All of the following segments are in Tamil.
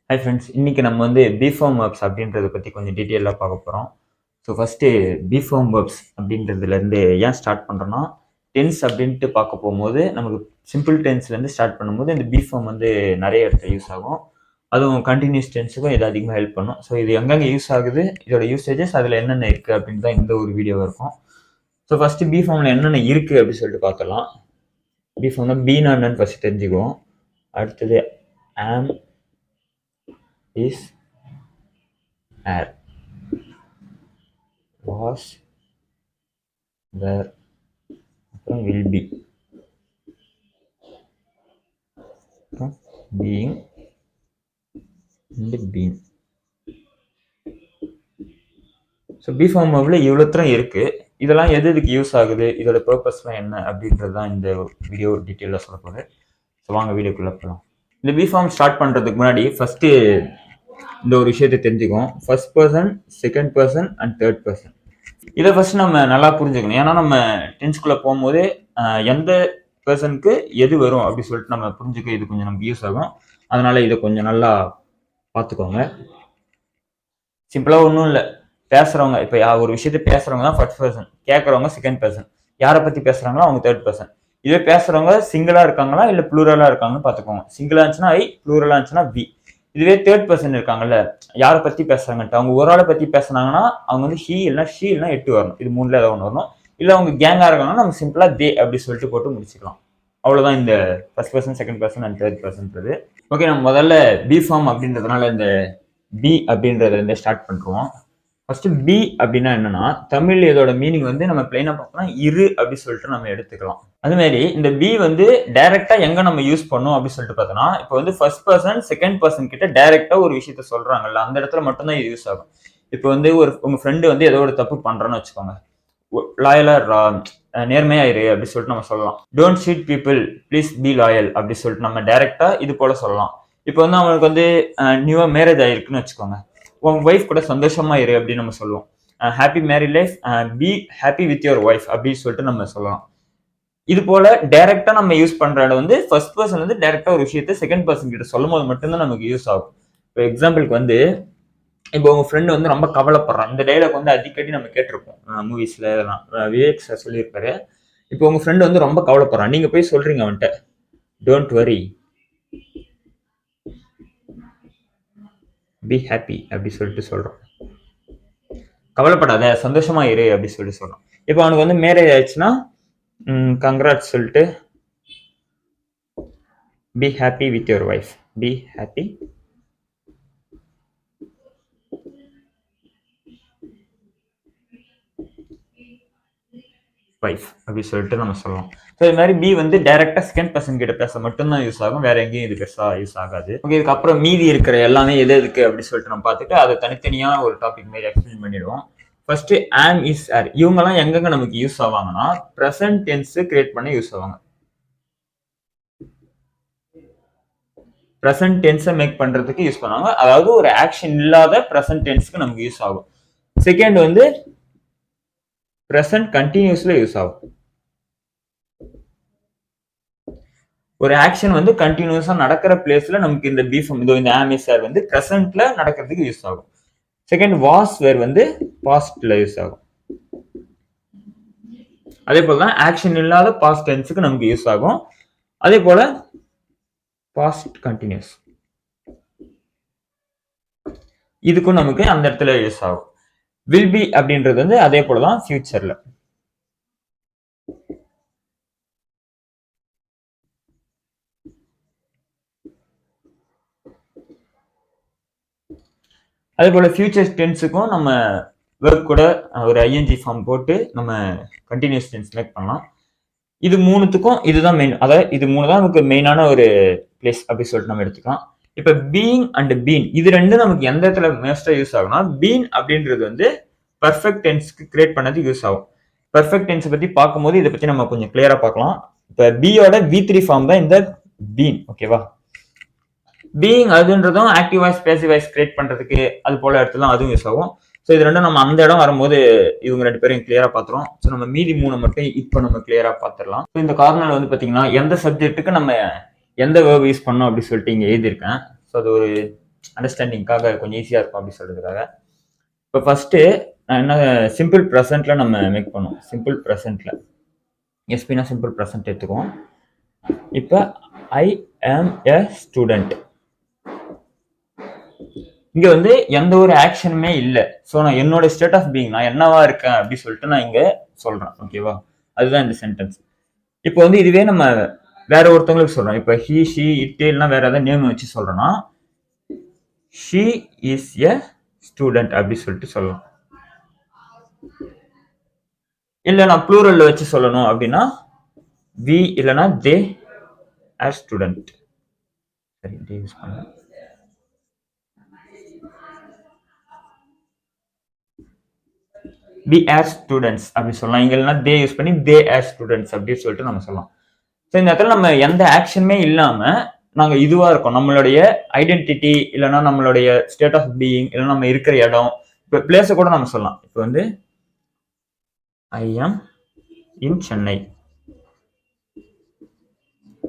ஹாய் ஃப்ரெண்ட்ஸ், இன்னைக்கு நம்ம வந்து பிஃபார்ம் வேர்ப்ஸ் அப்படின்றத பற்றி கொஞ்சம் டீட்டெயிலாக பார்க்க போகிறோம். ஸோ ஃபஸ்ட்டு பிஃபார்ம் வேர்ப்ஸ் அப்படின்றதுலேருந்து ஏன் ஸ்டார்ட் பண்ணுறோன்னா, டென்ஸ் அப்படின்ட்டு பார்க்க போகும்போது நமக்கு சிம்பிள் டென்ஸ்லேருந்து ஸ்டார்ட் பண்ணும்போது இந்த பிஃபார்ம் வந்து நிறைய இடத்துல யூஸ் ஆகும். அதுவும் கண்டினியூஸ் டென்ஸுக்கும் இது அதிகமாக ஹெல்ப் பண்ணும். ஸோ இது எங்கெங்கே யூஸ் ஆகுது, இதோட யூசேஜஸ் அதில் என்னென்ன இருக்குது அப்படின்னு தான் இந்த ஒரு வீடியோவாக இருக்கும். ஸோ ஃபஸ்ட்டு பிஃபார்மில் என்னென்ன இருக்குது அப்படின்னு சொல்லிட்டு பார்த்துடலாம். பிஃபார்ம்னா பீனா என்னன்னு ஃபஸ்ட்டு தெரிஞ்சுக்குவோம். அடுத்தது ஆம், இஸ், ஏர், வாஸ், வேர், அப்புறம் வில் பி, அப்புறம் being and been. So b form வேர்பில் இவ்வளோத்தரம் இருக்குது. இதெல்லாம் எதுக்கு யூஸ் ஆகுது, இதோட பர்பஸ்லாம் என்ன அப்படின்றது தான் இந்த வீடியோ டீட்டெயிலாக சொல்ல போகுது. ஸோ வாங்க வீடியோக்குள்ளே போகலாம். இந்த பிஃபார்ம் ஸ்டார்ட் பண்ணுறதுக்கு முன்னாடி ஃபஸ்ட்டு இந்த ஒரு விஷயத்தை தெரிஞ்சுக்குவோம். First person, second person and third person. இதை ஃபர்ஸ்ட் நம்ம நல்லா புரிஞ்சுக்கணும். ஏன்னா நம்ம டென்ஸ்குள்ளே போகும்போது எந்த பர்சனுக்கு எது வரும் அப்படி சொல்லிட்டு நம்ம புரிஞ்சுக்க இது கொஞ்சம் நமக்கு யூஸ் ஆகும். அதனால இதை கொஞ்சம் நல்லா பார்த்துக்கோங்க. சிம்பிளாக ஒன்றும் இல்லை, பேசுகிறவங்க இப்போ ஒரு விஷயத்தை பேசுகிறவங்க தான் ஃபர்ஸ்ட் பர்சன், கேட்குறவங்க செகண்ட் பர்சன், யாரை பற்றி பேசுகிறாங்களோ அவங்க தேர்ட் பர்சன். இதே பேசுகிறவங்க சிங்கிளாக இருக்காங்களா இல்லை ப்ளூரலாக இருக்காங்கன்னு பார்த்துக்கோங்க. சிங்கிளாக இருந்துச்சுன்னா ஐ, ப்ளூரலாக இருந்துச்சுன்னா வி. இதுவே தேர்ட் பர்சன் இருக்காங்கல்ல, யாரை பற்றி பேசுறாங்கன்ட்டு அவங்க ஒரு ஆளை பற்றி பேசுனாங்கன்னா அவங்க வந்து ஹீ இல்லைனா ஷீ இல்லைனா எட்டு வரணும். இது மூணுல ஏதாவது ஒன்று வரணும். இல்லை அவங்க கேங்காக இருக்காங்கன்னா நம்ம சிம்பிளாக தே அப்படி சொல்லிட்டு போட்டு முடிச்சுக்கலாம். அவ்வளோதான் இந்த first person, second person and third பர்சன்றது. ஓகே, நம்ம முதல்ல பிஃபார்ம் அப்படின்றதுனால இந்த பி அப்படின்றதுலேருந்து ஸ்டார்ட் பண்ணுறோம். ஃபர்ஸ்ட் பி அப்படின்னா என்னன்னா, தமிழ் இதோட மீனிங் வந்து நம்ம பிளைனா பார்க்கலாம் இரு அப்படி சொல்லிட்டு நம்ம எடுத்துக்கலாம். அது மாதிரி இந்த பி வந்து டைரக்டா எங்க நம்ம யூஸ் பண்ணோம் அப்படின்னு சொல்லிட்டு பார்த்தோம்னா, இப்போ வந்து ஃபர்ஸ்ட் பர்சன் செகண்ட் பர்சன் கிட்ட டைரக்டா ஒரு விஷயத்த சொல்றாங்கல்ல, அந்த இடத்துல மட்டும்தான் இது யூஸ் ஆகும். இப்போ வந்து உங்க ஃப்ரெண்டு வந்து ஏதோ ஒரு தப்பு பண்றோன்னு வச்சுக்கோங்க, லாயலா நேர்மையா இரு அப்படி சொல்லிட்டு நம்ம சொல்லலாம். Don't cheat people, please be loyal அப்படி சொல்லிட்டு நம்ம டைரக்டா இது போல சொல்லலாம். இப்போ வந்து அவனுக்கு வந்து நியூவா மேரேஜ் ஆயிருக்குன்னு வச்சுக்கோங்க, உங்க ஒய்ஃப் கூட சந்தோஷமா இரு அப்படின்னு நம்ம சொல்லுவோம். Happy married life, be happy with your wife அப்படின்னு சொல்லிட்டு நம்ம சொல்லலாம். இது போல டைரக்டா நம்ம யூஸ் பண்ற இடம் வந்து ஃபர்ஸ்ட் பர்சன் வந்து டைரக்டா ஒரு விஷயத்தை செகண்ட் பர்சன் கிட்ட சொல்லும் போது மட்டும்தான் நமக்கு யூஸ் ஆகும். இப்போ எக்ஸாம்பிளுக்கு வந்து இப்போ உங்க ஃப்ரெண்டு வந்து ரொம்ப கவலைப்படுறான். இந்த டைலாக் வந்து அடிக்கடி நம்ம கேட்டிருப்போம் மூவிஸ்ல இதெல்லாம். விவேக் சார் சொல்லியிருப்பாரு. இப்போ உங்க ஃப்ரெண்டு வந்து ரொம்ப கவலைப்படுறான், நீங்க போய் சொல்றீங்க அவன்கிட்ட டோன்ட் வரி, பி ஹாப்பி அப்படி சொல்லிட்டு சொல்றோம். கவலைப்படாத, சந்தோஷமா இரு அப்படி சொல்லிட்டு சொல்றோம். இப்போ அவனுக்கு வந்து மேரேஜ் ஆயிடுச்சுன்னா கங்க்ராட்ஸ் சொல்லிட்டு be happy with your wife, be happy wife அப்படி சொல்லிட்டு நம்ம சொல்லலாம். ஸோ இது மாதிரி பி வந்து டைரக்டா செகண்ட் பர்சன் கிட்ட பேச மட்டும்தான் யூஸ் ஆகும், வேற எங்கேயும் இது பெருசா யூஸ் ஆகாது. ஓகே, இதுக்கப்புறம் மீதி இருக்கிற எல்லாமே எது எதுக்கு அப்படி சொல்லிட்டு நம்ம பார்த்துட்டு அதை தனித்தனியா ஒரு டாபிக் மாதிரி எக்ஸ்பிளைன் பண்ணிடுவோம். ஃபர்ஸ்ட் ஆம், இஸ், ஆர் இவங்கெல்லாம் எங்கெங்க நமக்கு யூஸ் ஆவாங்கன்னா ப்ரெசன்ட் டென்ஸ் கிரியேட் பண்ண யூஸ் ஆவாங்க. ப்ரெசன்ட் டென்ஸை மேக் பண்றதுக்கு யூஸ் பண்ணுவாங்க. அதாவது ஒரு ஆக்ஷன் இல்லாத ப்ரெசன்ட் டென்ஸ்க்கு நமக்கு யூஸ் ஆகும். செகண்ட் வந்து ப்ரெசன்ட் கண்டினியூஸ்ல யூஸ் ஆகும். ஒரு ஆக்ஷன் வந்து கண்டினியூஸா நடக்கிற பிளேஸ்ல நமக்கு இந்த பிஃபார்ம் இந்த ஆம், இஸ், ஆர் வந்து ப்ரெசன்ட்ல நடக்கிறதுக்கு யூஸ் ஆகும். செகண்ட் வாஸ், வேர் வந்து பாஸ்ட்ல யூஸ் ஆகும். அதே போலதான் ஆக்ஷன் இல்லாத பாஸ்ட் டென்ஸுக்கு நமக்கு யூஸ் ஆகும். அதே போல பாஸ்ட் கண்டினியூஸ் இதுக்கும் நமக்கு அந்த இடத்துல யூஸ் ஆகும். வில் பி அப்படின்றது வந்து அதே போலதான் ஃபியூச்சர்ல. அதே போல ஃபியூச்சர் டென்ஸுக்கும் நம்ம வெர்ப் கூட ஒரு ஐஎன்ஜி ஃபார்ம் போட்டு நம்ம கண்டினியூஸ் டென்ஸ் மேக் பண்ணலாம். இது மூணுத்துக்கும் இதுதான் மெயின், அதாவது இது மூணு தான் நமக்கு மெயினான ஒரு பிளேஸ் அப்படி சொல்லிட்டு நம்ம எடுத்துக்கலாம். இப்ப பீயிங் அண்ட் பீன் இது ரெண்டும் நமக்கு எந்த இடத்துல மோஸ்டா யூஸ் ஆகும்னா, பீன் அப்படின்றது வந்து பர்ஃபெக்ட் டென்ஸ்க்கு கிரியேட் பண்ணதுக்கு யூஸ் ஆகும். பர்ஃபெக்ட் டென்ஸ் பத்தி பார்க்கும்போது இதை பத்தி நம்ம கொஞ்சம் கிளியரா பார்க்கலாம். இப்ப பியோட V3 ஃபார்ம் தான் இந்த பீன். ஓகேவா, பீயிங் அதுன்றதும் active voice passive voice create பண்றதுக்கு அது போல இடத்துல அதுவும் யூஸ் ஆகும். ஸோ இது ரெண்டும் நம்ம அந்த இடம் வரும்போது இவங்க ரெண்டு பேரும் கிளியரா பார்த்துரும். ஸோ நம்ம மீதி மூணு மட்டும் இப்போ நம்ம கிளியரா பார்த்துடலாம். ஸோ இந்த கார்னர்ல வந்து பார்த்தீங்கன்னா எந்த சப்ஜெக்ட்டுக்கு நம்ம எந்த வேர்ப் யூஸ் பண்ணோம் அப்படின்னு சொல்லிட்டு இங்கே எழுதியிருக்கேன். ஸோ அது ஒரு அண்டர்ஸ்டாண்டிங்காக கொஞ்சம் ஈஸியாக இருக்கும் அப்படின்னு சொல்றதுக்காக. இப்போ ஃபர்ஸ்ட்டு நான் என்ன சிம்பிள் ப்ரெசென்ட்ல நம்ம மேக் பண்ணுவோம். சிம்பிள் ப்ரெசென்ட்ல எஸ்பினா சிம்பிள் ப்ரெசென்ட் எடுத்துக்குவோம். இப்போ ஐ ஆம் எ ஸ்டூடெண்ட். இங்க வந்து எந்த ஒரு ஆக்ஷனுமே இல்லை. ஸோ நான் என்னோட ஸ்டேட் ஆஃப் பீயிங் நான் என்னவா இருக்கேன் அப்படின்னு சொல்லிட்டு நான் இங்க சொல்றேன். ஓகேவா? அதுதான் இந்த சென்டென்ஸ். இப்போ வந்து இதுவே நம்ம வேற ஒருத்தவங்களுக்கு சொல்றோம். இப்போ ஹி ஷி இட் இல்லைன்னா வேற ஏதாவது நேம் வச்சு சொல்றோம்னா ஷி இஸ் எ ஸ்டூடெண்ட் அப்படி சொல்லிட்டு சொல்லலாம். இல்லை நான் ப்ளூரல்ல வச்சு சொல்லணும் அப்படின்னா வி இல்லைன்னா தே ஆர் ஸ்டூடெண்ட். சரி, தே யூஸ் பண்ண. வி ஆர் ஸ்டூடெண்ட்ஸ் அப்படி சொல்லலாம். இங்க இல்லைன்னா தே யூஸ் பண்ணி தே ஆர் ஸ்டூடெண்ட்ஸ் அப்படின்னு சொல்லிட்டு நம்ம சொல்லலாம். ஸோ இந்த இடத்துல நம்ம எந்த ஆக்ஷனுமே இல்லாம நாங்க இதுவா இருக்கோம். நம்மளுடைய ஐடென்டிட்டி இல்லைன்னா நம்மளுடைய ஸ்டேட் ஆஃப் பீயிங் இல்லைன்னா நம்ம இருக்கிற இடம், இப்போ பிளேஸை கூட நம்ம சொல்லலாம். இப்போ வந்து ஐ ஆம் இன் சென்னை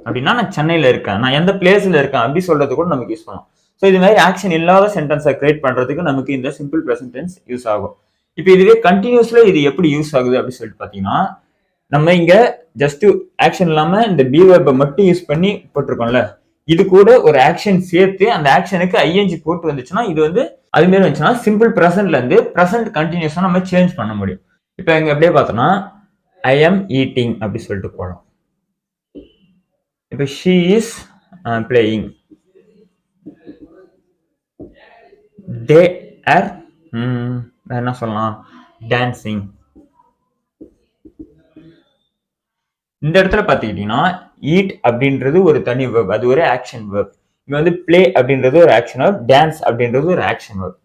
அப்படின்னா நான் சென்னையில இருக்கேன், நான் எந்த பிளேஸ்ல இருக்கேன் அப்படி சொல்றது கூட நமக்கு யூஸ் பண்ணலாம். ஸோ இது மாதிரி ஆக்ஷன் இல்லாத சென்டென்ஸை கிரியேட் பண்றதுக்கு நமக்கு இந்த சிம்பிள் ப்ரெசென்ட் டென்ஸ் யூஸ் ஆகும். இப்போ இதுவே கண்டினியூஸ்ல இது எப்படி யூஸ் ஆகுது அப்படின்னு சொல்லிட்டு பாத்தீங்கன்னா, நம்ம இங்க ஜஸ்ட் ஆக்ஷன் இல்லாம இந்த பி வெர்பை மட்டும் யூஸ் பண்ணி போட்டிருக்கோம்ல, இது கூட ஒரு ஆக்ஷன் சேர்த்து அந்த ஆக்ஷனுக்கு ஐஎன்ஜி போட்டு வந்துச்சுன்னா இது வந்து அது மாதிரி வந்துச்சுன்னா சிம்பிள் ப்ரெசென்ட்ல இருந்து ப்ரெசென்ட் கண்டினியூஸா நம்ம சேஞ்ச் பண்ண முடியும். இப்போ இங்க எப்படியே பார்த்தோம்னா ஐ ஆம் ஈட்டிங் அப்படி சொல்லிட்டு போகலாம். இப்போ she is playing, they are என்ன சொல்லலாம் டான்சிங். இந்த இடத்துல பாத்துக்கிட்டீங்கன்னா ஈட் அப்படின்றது ஒரு தனி வெர்ப், அது ஒரு ஆக்ஷன் வெர்ப். இங்க வந்து பிளே அப்படின்றது ஒரு ஆக்ஷன் வெர்ப், டான்ஸ் அப்படின்றது ஒரு ஆக்ஷன் வெர்ப்.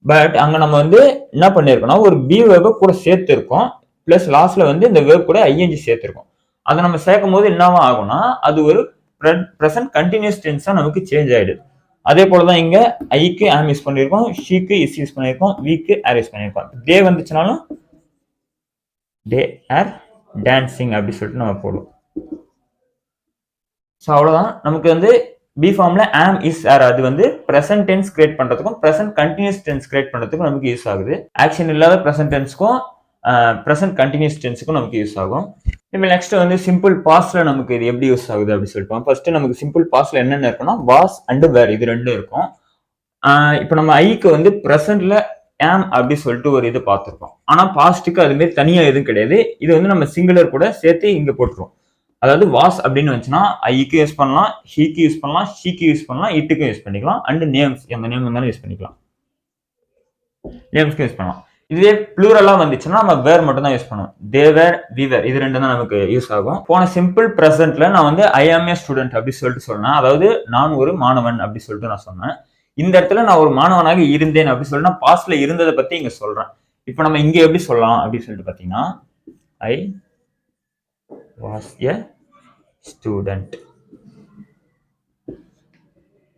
பட் அங்க நம்ம வந்து என்ன பண்ணிருக்கோம்னா ஒரு பி வெர்பை கூட சேர்த்து இருக்கோம், பிளஸ் லாஸ்ட்ல வந்து இந்த வெர்ப் கூட ஐஎன்ஜி சேர்த்திருக்கோம். அதை நம்ம சேர்க்கும் போது என்னவா ஆகும்னா அது ஒரு ப்ரெசன்ட் கண்டினியூஸ் டென்ஸா நமக்கு சேஞ்ச் ஆயிடுது. அதே போலதான் இங்க ஐக்கு ஆம் யூஸ் பண்ணிருக்கோம், ஷீக்கு இஸ் யூஸ் பண்ணிருக்கோம், வீக்கு ஆர் யூஸ் பண்ணிருக்கோம். தே வந்துச்சுனாலும் தே ஆர் டான்சிங் அப்படி சொல்லிட்டு நம்ம போடுவோம். ஸோ அவ்வளோதான். நமக்கு வந்து பி ஃபார்ம்ல ஆம் இஸ் ஆர் அது வந்து ப்ரெசன்ட் டென்ஸ் கிரியேட் பண்றதுக்கும் ப்ரெசன்ட் கண்டினியூஸ் டென்ஸ் கிரியேட் பண்றதுக்கும் நமக்கு யூஸ் ஆகுது. ஆக்ஷன் இல்லாத ப்ரெசன்ட் டென்ஸ்க்கும் ப்ரெசன்ட் கண்டினியூஸ் டென்ஸுக்கும் நமக்கு யூஸ் ஆகும். இப்போ நெக்ஸ்ட் வந்து சிம்பிள் பாஸ்ட்ல நமக்கு இது எப்படி யூஸ் ஆகுது அப்படின்னு சொல்லிட்டு ஃபர்ஸ்ட் நமக்கு சிம்பிள் பாஸ்ட்ல என்னென்ன இருக்குன்னா வாஸ் அண்ட் வேர் இது ரெண்டும் இருக்கும். இப்போ நம்ம ஐக்கு வந்து ப்ரெசன்ட்ல ஆம் அப்படி சொல்லிட்டு ஒரு இது பார்த்துருக்கோம். ஆனா பாஸ்ட்டுக்கு அது மாதிரி தனியா எதுவும் கிடையாது. இது வந்து நம்ம சிங்குலர் கூட சேர்த்து இங்க போட்டுருவோம். அதாவது வாஸ் அப்படின்னு வந்துச்சுன்னா ஐக்கு யூஸ் பண்ணலாம், ஹீக்கு யூஸ் பண்ணலாம், ஷீக்கு யூஸ் பண்ணலாம், இட்டுக்கும் யூஸ் பண்ணிக்கலாம், அண்ட் நேம்ஸ் எந்த நேம் இருந்தாலும் யூஸ் பண்ணிக்கலாம், நேம்ஸ்க்கு யூஸ் பண்ணலாம். இதுவே ப்ளூரலா வந்துச்சுன்னா நம்ம வேர் மட்டும் தான் யூஸ் பண்ணுவோம். தேவர் விவர் இது ரெண்டு தான் நமக்கு யூஸ் ஆகும். போன சிம்பிள் ப்ரெசென்ட்ல நான் வந்து ஐ ஆம் ஏ ஸ்டூடெண்ட் அப்படி சொல்லிட்டு சொன்னேன், அதாவது நான் ஒரு மாணவன் அப்படி சொல்லிட்டு நான் சொன்னேன். இந்த இடத்துல நான் ஒரு மாணவனாக இருந்தேன் அப்படி சொல்லி நான் பாஸ்ட்ல இருந்ததை பத்தி இங்க சொல்றேன். இப்போ நம்ம இங்க எப்படி சொல்லலாம் அப்படின்னு சொல்லிட்டு பாத்தீங்கன்னா ஐ வாஸ் எ ஸ்டூடெண்ட்.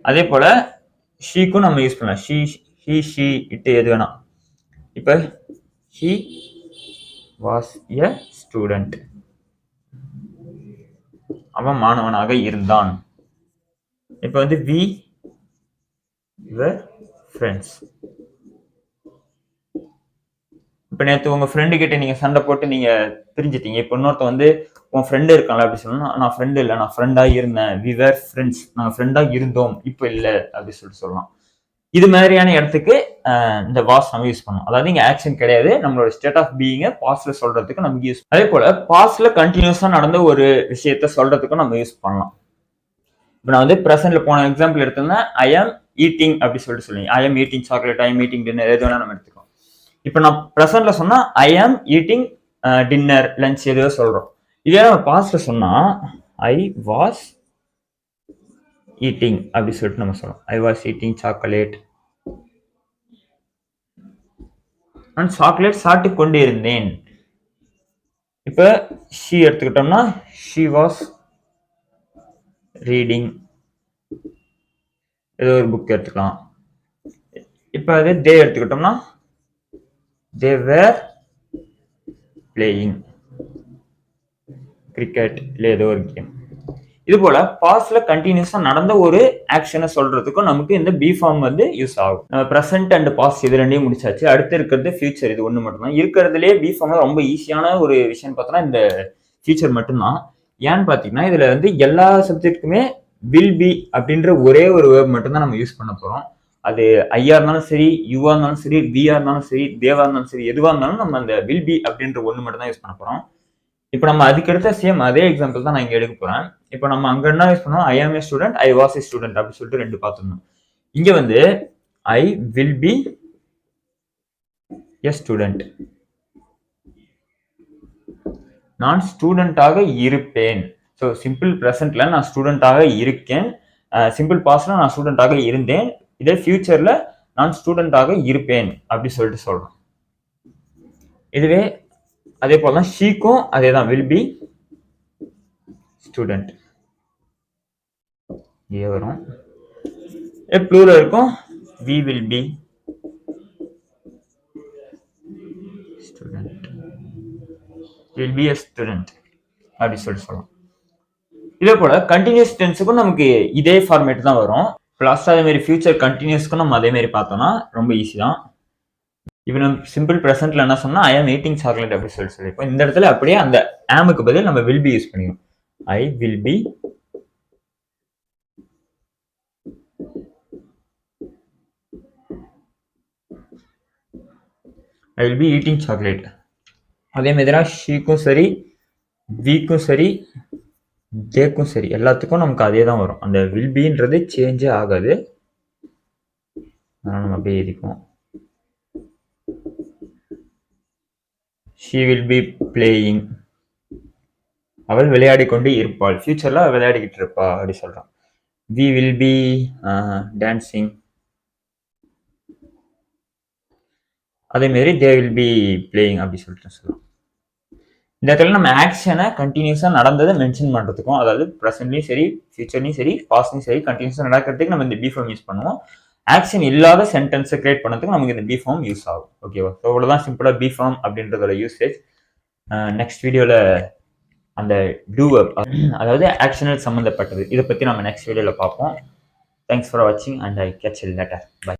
அதே போல ஷீக்கும் நம்ம யூஸ் பண்ணலாம், ஷீ ஹி ஷீ இட் எது வேணா. இப்ப ஹி வாஸ் எ ஸ்டூடெண்ட், அவன் மாணவனாக இருந்தான். இப்ப வந்து வி were friends. இப்ப நேற்று உங்க ஃப்ரெண்டு கிட்ட நீங்க சண்டை போட்டு நீங்க பிரிஞ்சிட்டீங்க. இப்ப இன்னொருத்த வந்து உன் ஃப்ரெண்டு இருக்கான்ல அப்படி சொல்லணும், நான் ஃப்ரெண்டு இல்லை நான் ஃப்ரெண்டா இருந்தேன், வி வேர் ஃப்ரெண்ட்ஸ் நாங்க ஃப்ரெண்டா இருந்தோம் இப்ப இல்லை அப்படி சொல்லிட்டு சொல்லலாம். இது மாதிரியான இடத்துக்கு இந்த வாஸ் நம்ம யூஸ் பண்ணோம். அதாவது இங்க ஆக்ஷன் கிடையாது, நம்மளோட ஸ்டேட் ஆஃப் பீயிங்க பாஸ்ட்ல சொல்றதுக்கு நமக்கு யூஸ். அதே போல பாஸ்ட்ல கண்டினியூஸா நடந்த ஒரு விஷயத்த சொல்றதுக்கும் நம்ம யூஸ் பண்ணலாம். இப்போ நான் வந்து ப்ரெசென்ட்ல போன எக்ஸாம்பிள் எடுத்தோம்னா ஐ ஆம் ஈட்டிங் அப்படி சொல்லிட்டு சொல்லுங்க, ஐ ஆம் ஈட்டிங் சாக்லேட், ஐ ஆம் ஈட்டிங் டின்னர் எது வேணா நம்ம எடுத்துக்கோம். இப்போ நான் ப்ரெசென்ட்ல சொன்னா ஐ ஆம் ஈட்டிங் டின்னர் லஞ்ச் எதுவோ சொல்றோம். இதே நம்ம பாஸ்ட்ல சொன்னா ஐ வாஸ் ஈட்டிங் அப்படி சொல்லிட்டு நம்ம சொல்றோம், ஐ வாஸ் ஈட்டிங் சாக்லேட். நான் சாக்லேட் சாப்பிட்டு கொண்டு இருந்தேன். இப்ப ஷீ எடுத்துக்கிட்டோம்னா ஷீ வாஸ் ரீடிங், ஏதோ ஒரு புக் எடுத்துக்கலாம். இப்ப அது தே எடுத்துக்கிட்டோம்னா தே வேர் பிளேயிங் கிரிக்கெட் இல்லை ஏதோ ஒரு கேம். இது போல பாஸ்ட்ல கண்டினியூஸா நடந்த ஒரு ஆக்ஷனை சொல்றதுக்கும் நமக்கு இந்த பி ஃபார்ம் வந்து யூஸ் ஆகும். பிரசன்ட் அண்ட் பாஸ்ட் இது ரெண்டையும் முடிச்சாச்சு. அடுத்து இருக்கிறது ஃபியூச்சர், இது ஒண்ணு மட்டும்தான் இருக்கிறதுலே. பி ஃபார்ம்ல ரொம்ப ஈஸியான ஒரு விஷயம் பார்த்தோம்னா இந்த ஃபியூச்சர் மட்டும்தான். ஏன்னு பாத்தீங்கன்னா இதுல வந்து எல்லா சப்ஜெக்ட்டுக்குமே வில் பி அப்படின்ற ஒரே ஒரு வேர்ப் மட்டும்தான் நம்ம யூஸ் பண்ண போறோம். அது ஐயா இருந்தாலும் சரி, யுவா இருந்தாலும் சரி, வியா இருந்தாலும் சரி, தேவா இருந்தாலும் சரி, எதுவா இருந்தாலும் நம்ம அந்த வில் பி அப்படின்ற ஒண்ணு மட்டும் தான் யூஸ் பண்ண போறோம். இப்போ நம்ம அதுக்கு எடுத்த சேம் அதே எக்ஸாம்பிள் தான் நான் இங்க எடுக்க போறேன். இப்போ நம்ம அங்க என்ன யூஸ் பண்ணோம், I am a student, I was a student அப்படி சொல்லிட்டு ரெண்டு பார்த்துருந்தோம். இங்க வந்து I will be a student, நான் ஸ்டூடெண்டாக இருப்பேன். ஸோ சிம்பிள் ப்ரெசென்ட்ல நான் ஸ்டூடெண்டாக இருக்கேன், சிம்பிள் பாஸ்ட்ல நான் ஸ்டூடெண்டாக இருந்தேன், இதே ஃபியூச்சர்ல நான் ஸ்டூடெண்டாக இருப்பேன் அப்படி சொல்லிட்டு சொல்றோம். இதுவே அதே போல தான் ஷீக்கும் அதே தான், வில் பி ஸ்டூடெண்ட் இங்கே வரும். ப்ளூரல் இருக்கும், we will be student, will be a student அப்படி சொல்லிட்டு சொல்லலாம். இதே போல கண்டினியூஸ் டென்ஸுக்கும் நமக்கு இதே ஃபார்மேட் தான் வரும். லாஸ்ட் அதே மாதிரி ஃபியூச்சர் கண்டினியூஸ்க்கும் நம்ம அதே மாதிரி பார்த்தோம்னா ரொம்ப ஈஸி தான். இப்போ நம்ம சிம்பிள் ப்ரெசென்ட்ல என்ன சொன்னா ஐ ஆம் ஈட்டிங் சாக்லேட் அப்படி சொல்லியிருப்போம். இந்த இடத்துல அப்படியே அந்த ஆமுக்கு பதில் நம்ம வில் பி யூஸ் பண்ணிக்கணும். ஐ வில் பி ஈட்டிங் சாக்லேட். அதே மாதிரி தான் ஷீக்கும் சரி, விக்கும் சரி, தேக்கும் சரி, எல்லாத்துக்கும் நமக்கு அதே தான் வரும். அந்த வில் பின்றது சேஞ்சே ஆகாது. அதனால நம்ம அப்படியே எழுதிக்குவோம். she will be playing, அவள் விளையாடி கொண்டு இருப்பாள், ஃபியூச்சர்ல விளையாடிக்கிட்டு இருப்பா அப்படி சொல்றான். we will be dancing, அதே மாதிரி they will be playing அப்படி சொல்லிட்டு சொல்லலாம். இந்த இடத்துல நம்ம ஆக்ஷனை கண்டினியூஸா நடந்ததை மென்ஷன் பண்றதுக்கும், அதாவது ப்ரெசென்ட்லயும் சரி, ஃபியூச்சர்லயும் சரி, பாஸ்ட்லயும் சரி கண்டினியூஸா நடக்கிறதுக்கு நம்ம இந்த பி ஃபார்ம் யூஸ் பண்ணுவோம். ஆக்ஷன் இல்லாத சென்டென்ஸை கிரியேட் பண்ணதுக்கு நமக்கு இந்த பி ஃபார்ம் யூஸ் ஆகும். ஓகேவா? ஸோ இவ்வளோதான் சிம்பிளா பி ஃபார்ம் அப்படின்றதோட யூசேஜ். நெக்ஸ்ட் வீடியோல அந்த டூ வெர்ப், அதாவது ஆக்ஷனல் சம்மந்தப்பட்டது, இதை பத்தி நம்ம நெக்ஸ்ட் வீடியோல பார்ப்போம். தேங்க்ஸ் ஃபார் வாட்சிங் and I catch you later. By.